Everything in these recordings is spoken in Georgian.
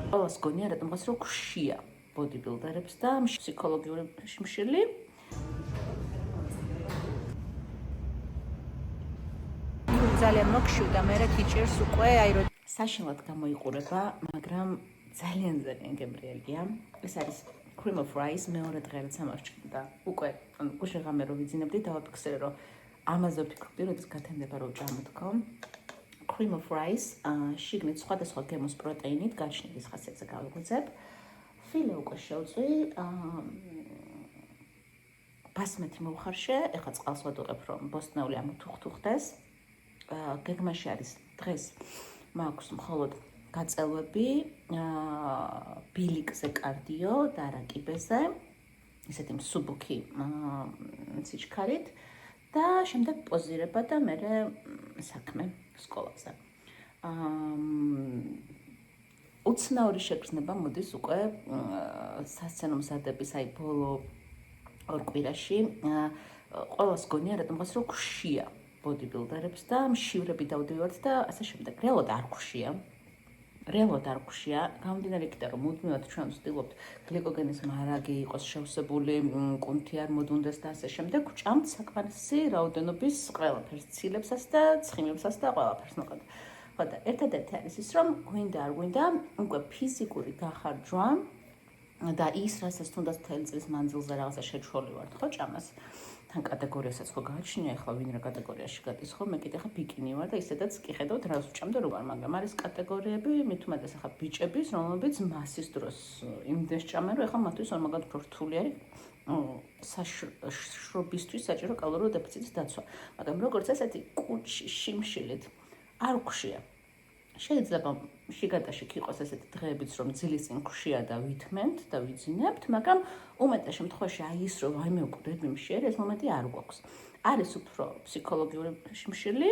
ყველას გონია რატომღაც რომ ხშია ბოდიბილდერებს და ფსიქოლოგიური შიმშილი. ძალიან მოგშივდა, მე კიჭირს უკვე საშინლად გამოიყურება, მაგრამ ძალიან გემრიელია. ეს არის cream of rice, მეორე დღე რაც ამარჩქდა. უკვე გუშინ ღამე რო ვიძინებდი, დავაფიქსირე რომ ამაზე ვფიქრობდი, როდის გათენდება რომ ჭამოთქო. cream of rice, შიგნით სხვადასხვა გემოს პროტეინით გაჩნების ხასიათზე გავიღვიძებ. ფილე უკვე შევწვი, ბასმეთი მოვხარშე, ეხლა წყალს ვადუღებ რომ ბოსტნეული ამოთუხთუხდეს. გეგმაში არის დღეს მაქვს მხოლოდ გაწელვები, ბილიკზე კარდიო და რაკიბეზე, ისეთი მსუბუქი სიჩქარით და შემდეგ პოზირება და მერე საქმე სკოლაზე. უცნაური შეგრძნება მოდის უკვე სასცენო მზადების ბოლო ორ კვირაში. ყველას გონია რატომღაც რომ ხშია ბოდიბილდერებს და მშივრები დავდივართ და ასე შემდეგ. რეალურად არ ხშია. გამომდინარე იქიდან რომ მუდმივად ჩვენ ვცდილობთ გლიკოგენის მარაგი იყოს შევსებული, კუნთი არ მოდუნდეს და ასე შემდეგ. ვჭამთ საკმარისი რაოდენობის ყველაფერს, ცილებსაც და ცხიმებსაც და ყველაფერს მოკლედ. ხო და ერთადერთი არის ის რომ გვინდა არ გვინდა უკვე ფიზიკური გახარჯვა და ის რასაც თუნდაც მთელი წლის მანძილზე რაღაცა შეჩვოლი ვართ ხო ჭამას. თან კატეგორიასაც ხო გააჩნია, ახლა ვინ რა კატეგორიაში გადის ხო, მე კიდე ხა ბიკინი ვარ და ისედაც კი ხედავთ რა ვჭამდა რო ვარ, მაგრამ არის კატეგორიები, მით უმეტეს ახლა ბიჭების, რომლებიც მასის დროს იმდენს ჭამენ, რომ ახლა მათთვის ორმაგად რთული არის საშრობისთვის საჭირო კალორიულ დეფიციტის დაცვა. მაგრამ როგორც ესეთი კუჭი შიმშილით არ ხშია. შეიძლება შიგადაში იყოს ესეთი დღეებიც, რომ ძილის წინ ხშია და ვითმენთ და ვიძინებთ, მაგრამ უმეტეს შემთხვევაში აი ის რომ ვაიმე უკვე მშიერ, ეს მომენტი არ გვაქვს. არის უფრო ფსიქოლოგიური შიმშილი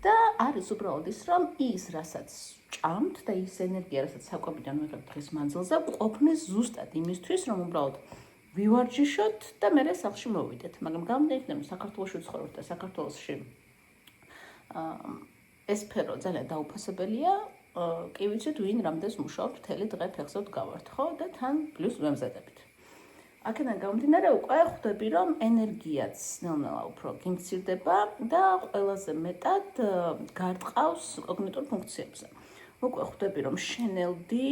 და არის უბრალოდ ის, რომ ის რასაც ჭამთ და ის ენერგია, რასაც საკვებიდან ვიღებთ დღის მანძილზე, ყოფნის ზუსტად იმისთვის, რომ უბრალოდ ვივარჯიშოთ და მერე სახლში მოვიდეთ. მაგრამ გამოდით, რომ საქართველოში ვცხოვრობთ და საქართველოში ეს სფერო ძალიან დაუფასებელია, კი ვიცით ვინ რამდენს მუშაობთ მთელი დღე ფეხზე ვდგავართ, ხო და თან პლუს ვემზადებით. აქედან გამომდინარე უკვე ხვდები რომ ენერგიაც ნელ-ნელა უფრო გიმცირდება და ყველაზე მეტად გარტყავს კოგნიტურ ფუნქციებზე. უკვე ხვდები რომ შენელდი,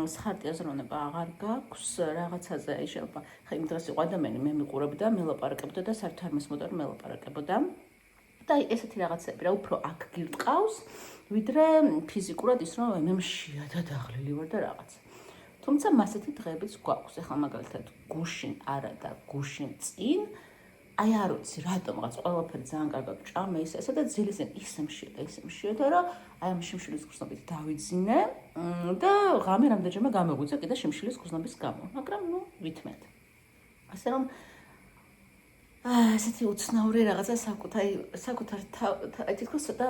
სხარტი აზროვნება აღარ გაქვს, რაღაცაზე შეიძლება ხა იმ დღეს იყო ადამიანი მე მიყურებდა, მელაპარაკებდა და საერთოდ არ მესმოდა რომ მელაპარაკებოდა. და ესეთი რაღაცები რა უფრო აქ გირტყავს, ვიდრე ფიზიკურად ის რომ მე მშია და დაღლილი ვარ და რაღაც. თუმცა მასეთი დღეებიც გვაქვს. ახლა მაგალითად გუშინ არა და გუშინ წინ აი არ ვიცი რატომღაც ყველაფერი ძალიან კარგად ჭამე ისე და ძილისენ ისე მშია და რა აი ამ შიმშილის გრძნობით დავიძინე და ღამე რამდენჯერმე გამეგვიძე კიდე შიმშილის გრძნობის გამო, მაგრამ ნუ ვითმეთ. ასე რომ ესეთი უცნაური რაღაცა საკუთარ თითქოს ცოტა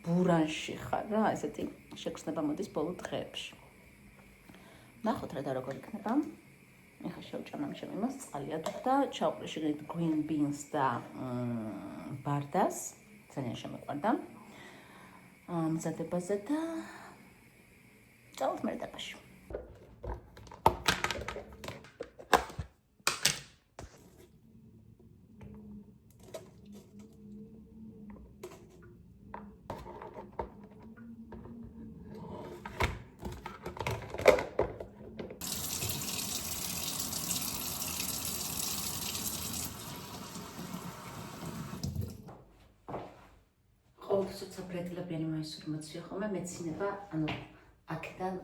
ბურანში ხარ რა, ესეთი შეგრძნება მოდის ბოლო დღეებში. ნახოთ რა და როგორ იქნება. ეხლა შევჭამ ამ ჩემი მას წყალი ადუხდა, ჩავყრი შეგნით green beans და ბარდას, ძალიან შემეყვარდა. მზადებაზე და წავთ მერდაბაში. ცოტა ბრეტლებიანი მაისური მოცვია ხოლმე, მეცინება, ანუ აქედან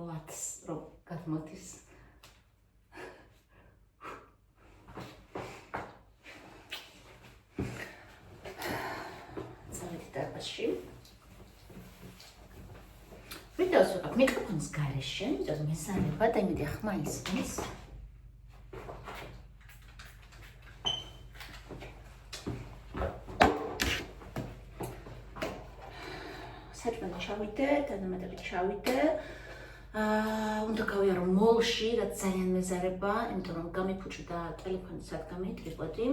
ლათს რო გადმოდის. წავედი დარბაზში. ვიდეოს ვიყავ მიკროფონის გარეშე, იმიტომ რომ მესარება და იმედი ხმა ისმის. საჭმელი ჩავიდე, დანამატებით ჩავიდე. უნდა გავიარო მოლში, რაც ძალიან მეზარება, იმიტომ რომ გამიფუჭდა ტელეფონის სადგამი, ტრიპოდი.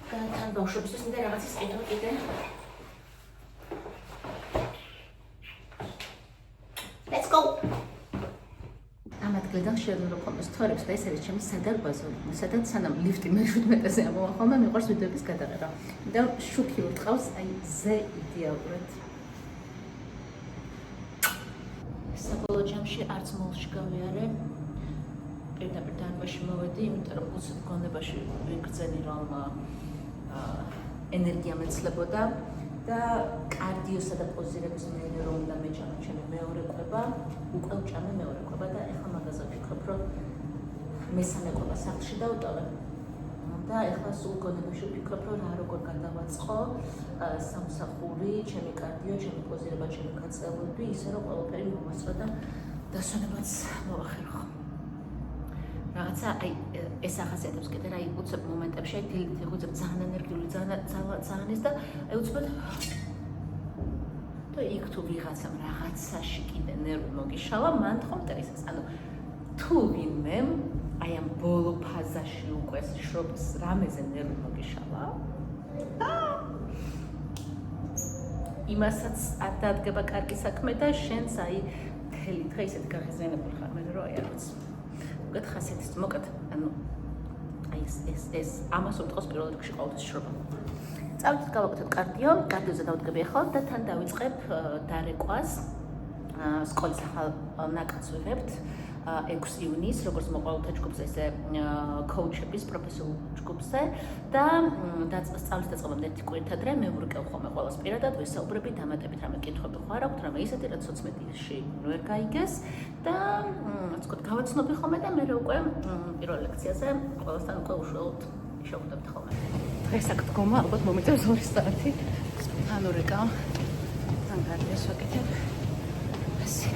და თან ბავშვებისთვის მინდა რაღაცის ყიდვა კიდე. გლედან შეიძლება ხომოს თორებს და ეს არის ჩემი სადარბაზო, სადაც სანამ ლიფტი მე-17-ზე ამოვახალმა, მიყვარს ვიდეოების გადაღება. და შუქი ურტყავს აი ზე იდეალურად. საბოლოო ჯამში არც მოლში გავიარე. პირდაპირ დანბაში მოვედი, იმიტომ რომ უცებ გონებაში ვიგრძენი რომ ენერგია მეცლებოდა და კარდიოსა და პოზირების მერე რომ უნდა მეჭამა ჩემი მეორე კვება, უკვე ვჭამე მეორე კვება და ეხლა მაგაზე ვფიქრობ, რომ მესამე კვება სახლში დავტოვე. და ეხლა სულ გონებაში ვფიქრობ, რომ რა როგორ გადავაწყო სამსახური, ჩემი კარდიო, ჩემი პოზირება, ჩემი გაწევრები, ისე რომ ყველაფერი მომასწრო და დასვენებაც მოვახერხო. რაღაცა აი ეს ახასიათებს კიდე რა უცებ მომენტებში აი დილით უცებ ძალიან ენერგიული ძალიან ის და აი უცებ და იქ თუ ვიღაცამ რაღაცაში კიდე ნერვი მოგიშალა მან თქო მტრისას ანუ თუ ვინმე აი ამ ბოლო ფაზაში უკვე შრობს რამეზე ნერვი მოგიშალა იმასაც არ დადგება კარგი საქმე და შენც აი მთელი დღე ისეთ გაღიზიანებული ხარ მე რომ აი არც ხასიათის მოკად ანუ აი ეს ამას უთხოვს პირველ რიგში ყოველთვის შრობა. წავით გავაკეთებ კარდიოზე დავდგები ახლა და თან დავიწყებ დარეკვას სკოლის ახალ ნაკადს ვიღებთ 6 ივნისს, როგორც მოყოლთა ჯგუფზე, ესე კოუჩების პროფესიულ ჯგუფზე და სწავლის დაწყებამდე ერთი კვირით ადრე მე ვურკევ ხოლმე ყველას პირადად, ვესაუბრები, დამატებით რამე კითხვები ხო არ აქვთ, რამე ისეთი, რაც სოციმედიაში ვერ გაიგეს და ასე ვთქვათ, გავაცნობი ხოლმე და მე უკვე პირველ ლექციაზე ყველასთან უკვე უშუალოდ შევხვდებთ ხოლმე. დღეს აქ დგომა ალბათ მომიწევს 2 საათი. ანუ რეკა თან კარგია ვაკეთებ. ასე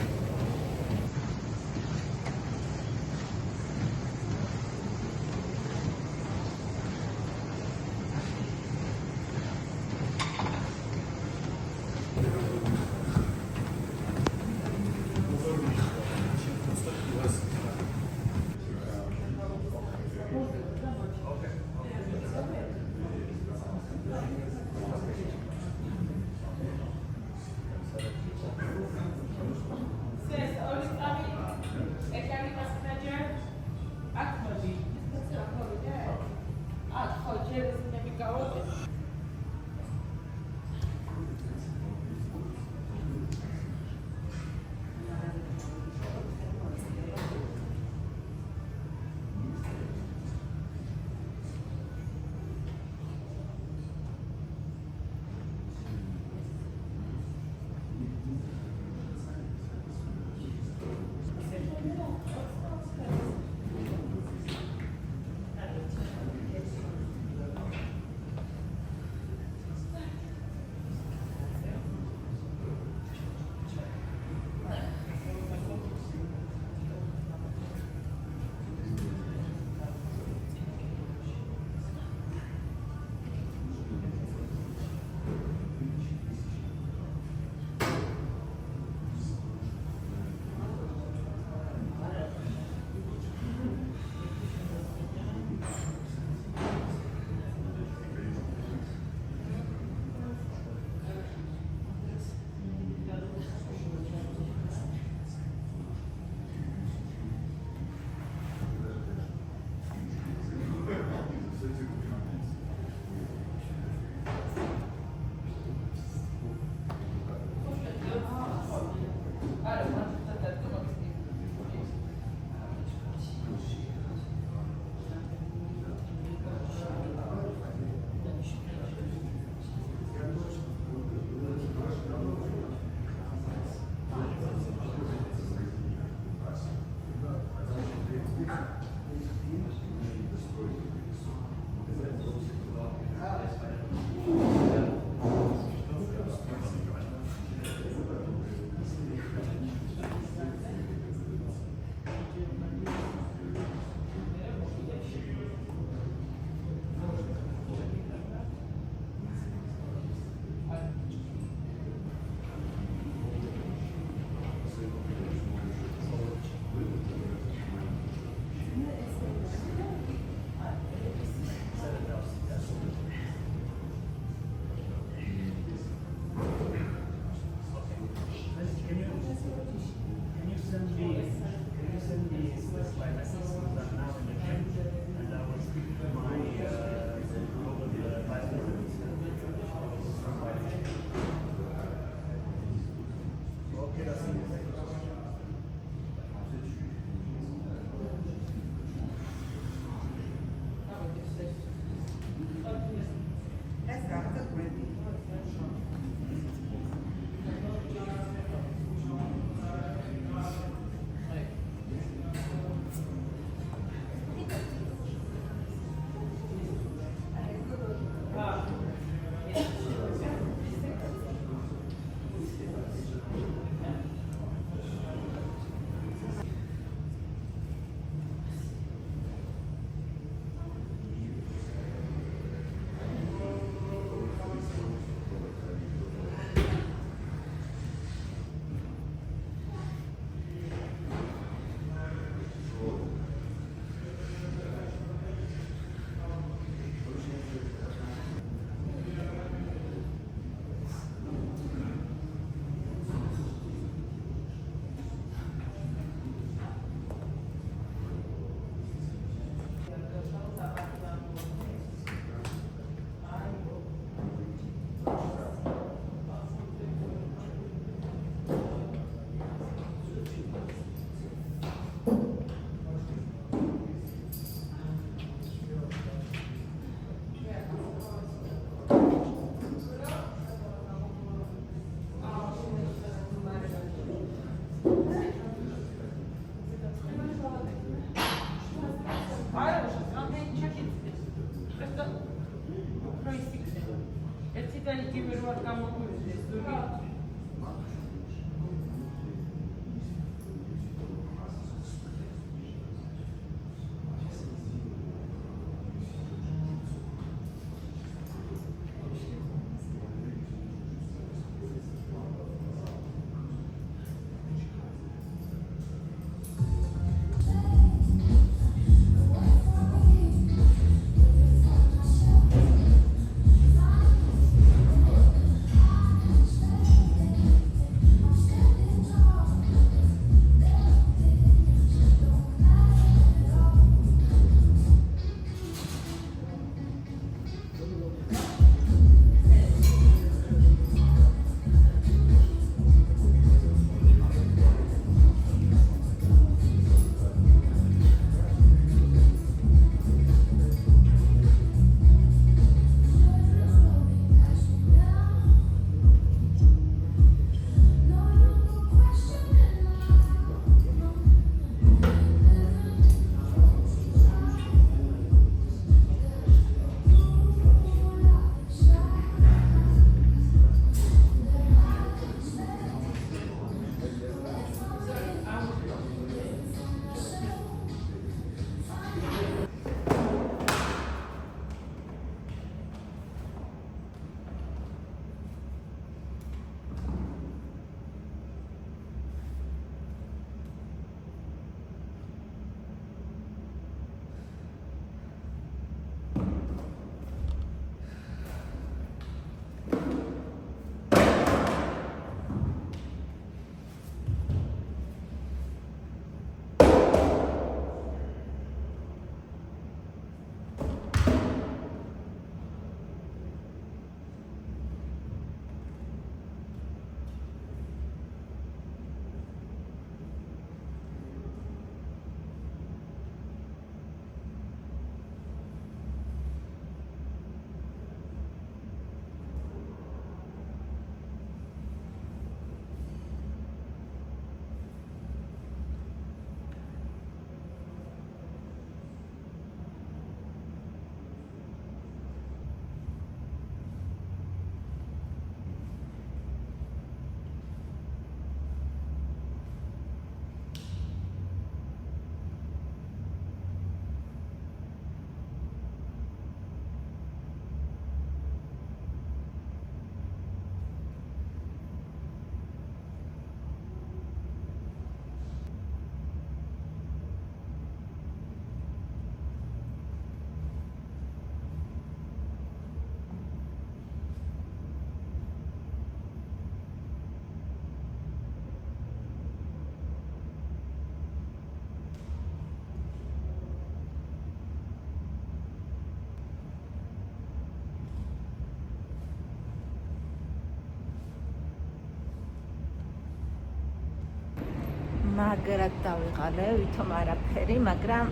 მაგრად დავიღალე, ვითომ არაფერი, მაგრამ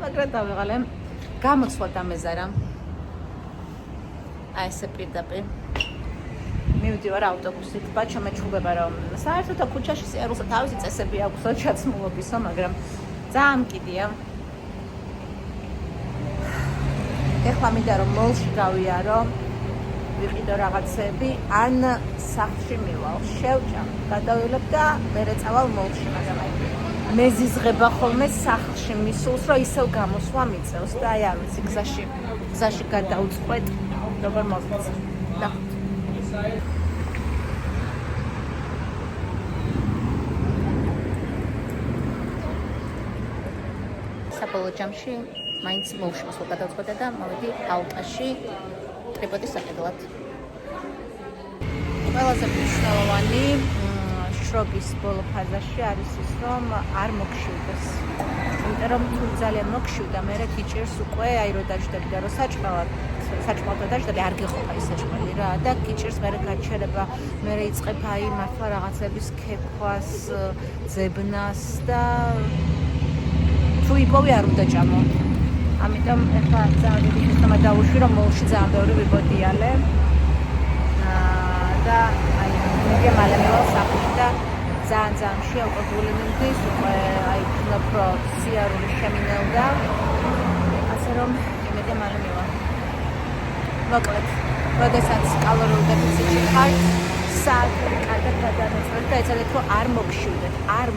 მაგრად დავიღალე. გამოცვლა დამეზარა. აი ესე პირდაპირ. მივდივარ ავტობუსით, ბაჩო მეჩხუბება რომ საერთოდ ქუჩაში სიარულსა თავისი წესები აქვს ჩაცმულობისო, მაგრამ ძალიან მკიდია. ეხლა მინდა რომ მოლში გავიარო, ვიყიდო რაღაცები, ან სახლში მივალ, შევჭამ, გადავილებ და მერე წავალ მოლში, მაგრამ აი მეზიზღება ხოლმე სახლში მისულს, რომ ისევ გამოსვლა მიწევს და აი არ ვიცი გზაში გადავწყვეტ, როგორ მოგწევს. ნახოთ. საბოლოო ჯამში მაინც მოლში მოსვლა გადავწყვეტე და მოვედი ალტაში ტრიპოდის საყიდლად. ყველაზე მნიშვნელოვანი შრობის ბოლო ფაზაში არის ის, რომ არ მოგშივდეს. იმიტომ რომ თუ ძალიან მოგშივდა, მერე გიჭირს უკვე აი რო დაждები და რო საჭმელად დაждები, არ გეყოფა ის საჭმელი რა და გიჭირს მერე გაჩერება, მერე იწყება აი მართლა რაღაცების ქექვას, ძებნას და თუ იპოვი არ უნდა ჭამო. ამიტომ ეხლა ძალიან დიდი ხმა დავუშვი, რომ მოლში ძალიან ბევრი ვიბოდიალე. და აი მე მალე მევალ სახლში და ძალიან შეავყებული მიმდის, უკვე აი ვქნებ რომ სიარული შემინელდა. ასე რომ მე მალე მევალ. მოკლედ, როდესაც კალორიულ დეფიციტში ხარ, საათი კარგად გადამეწყვეტ და ეცადეთ რომ არ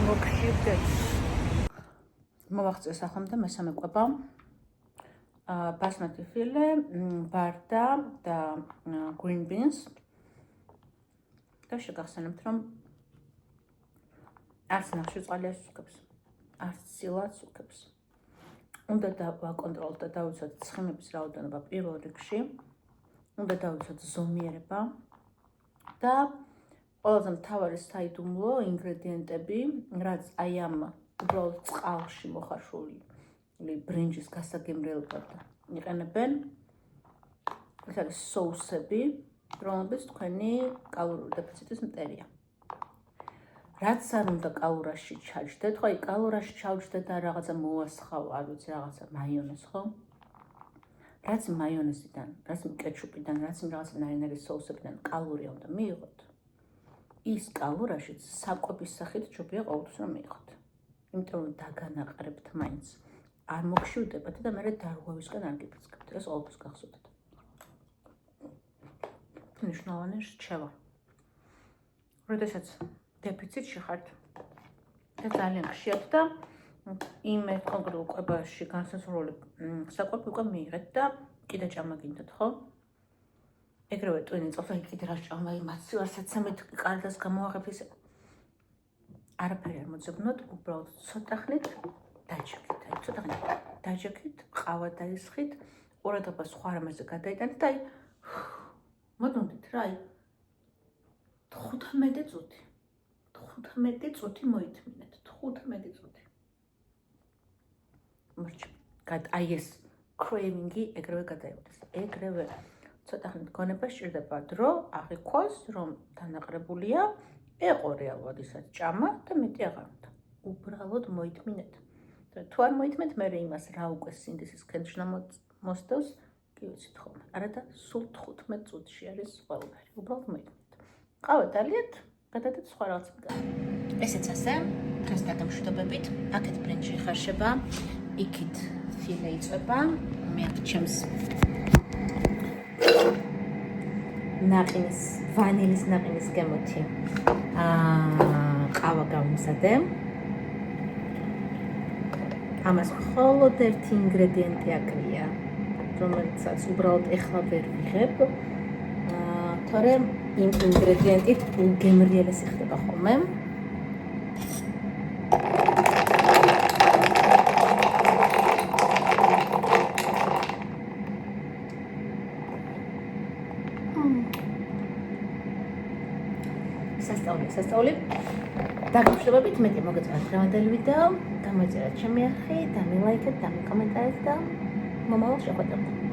მოგშივდეთ. მოვახცე სახელმე და მესამე კვება. ბასმათი ფილე, ვარდა და green beans. და შეგახსენებთ, რომ არც ნახშირ წყალს უკებს, არც სილას უკებს. უნდა დავაკონტროლოთ და დავიცვათ ცხიმების რაოდენობა პირველ რიგში. უნდა დავიცვათ ზომიერება და ყველაზე მთავარი საიდუმლო ინგრედიენტები, რაც აი ამ უბრალოდ წყალში მოხარშული ბრინჯის გასაგემრიელებლად იყენებენ. ეს არის соусები, რომლებიც თქვენი კალორიული დეფიციტის მტერია. რაც არ უნდა კალორიაში ჩაჯდეთ, ხო, აი კალორიაში ჩავჯდეთ და რაღაცა მოასხავ, არ ვიცი, რაღაცა მაიონეზ, ხო? რაც მაიონეზიდან, რაც კეჩუპიდან, რაც რაღაცა ნაირ соусებიდან კალორია უნდა მიიღოთ. ის კალორაშიც საკვების სახით ჯობია ყოველთვის რომ მიიღოთ. იმიტომ რომ დაგანაყრებთ მაინც. არ მოგშივდებათ და მერე დარღვევისკენ არ გიფრინავთ. ეს ყოველთვის გახსოვდეთ. მნიშვნელოვანი რჩევა. როდესაც დეფიციტში ხართ და ძალიან ხშირად და იმ კონკრეტულ კვებაში განსაზღვრული საკვები უკვე მიიღეთ და კიდე ჭამა გინდათ, ხო? ეგრევე ტვინი წელს კიდე რა ჭამა, იმას სიარსაცემით კარდას გამოაღებ ისე. არაფერი არ მოძებნოთ, უბრალოდ ცოტა ხნით დაჯექით, აი ცოტა ხნით დაჯექით, ყავა დაისხით, ყურადღება სხვა რამაზე გადაიტანეთ და აი მოდუნდით რა, აი 15 წუთი. 15 წუთი მოითმინეთ, 15 წუთი. მორჩ, აი ეს craving-ი ეგრევე გადაიღდეს. ეგრევე ცოტა ხნით გონება სჭირდება დრო, აღიქواس, რომ დანაყრებულია, ეყო რეალურად ისაც ჭამა და მეტი აღარ უნდა. უბრალოდ მოითმინეთ. თუ არ მოითმეთ, მე იმას რა უკვე სინდისის ქენჩნა მოსდევს, კი ვიცით ხოლმე. არა და სულ 15 წუთში არის ყველაფერი. უბრალოდ მოითმეთ. ყავა დალიეთ, გადადეთ სხვა რაღაცები. ესეც ასე, დღეს გადამშვიდობებით, აქეთ ბრინჯი ხარშება, იქით ფილე იწვება, მე აქ ჩემს ნაყინის, ვანილის ნაყინის გემოთი ყავა გავიმზადე. ამას მხოლოდ ერთი ინგრედიენტი აკრია, რომელსაც უბრალოდ ეხლა ვერ ვიღებ, თორემ იმ ინგრედიენტით გემრიელესი ხდება ხოლმე. სასწაული. დაგმშვიდობებით, მეტი მოგეწონათ დღევანდელი ვიდეო, გამოიწერეთ ჩემი არხი, დამილაიქეთ, დამიკომენტარეთ და მომავალ შეხვედრამდე.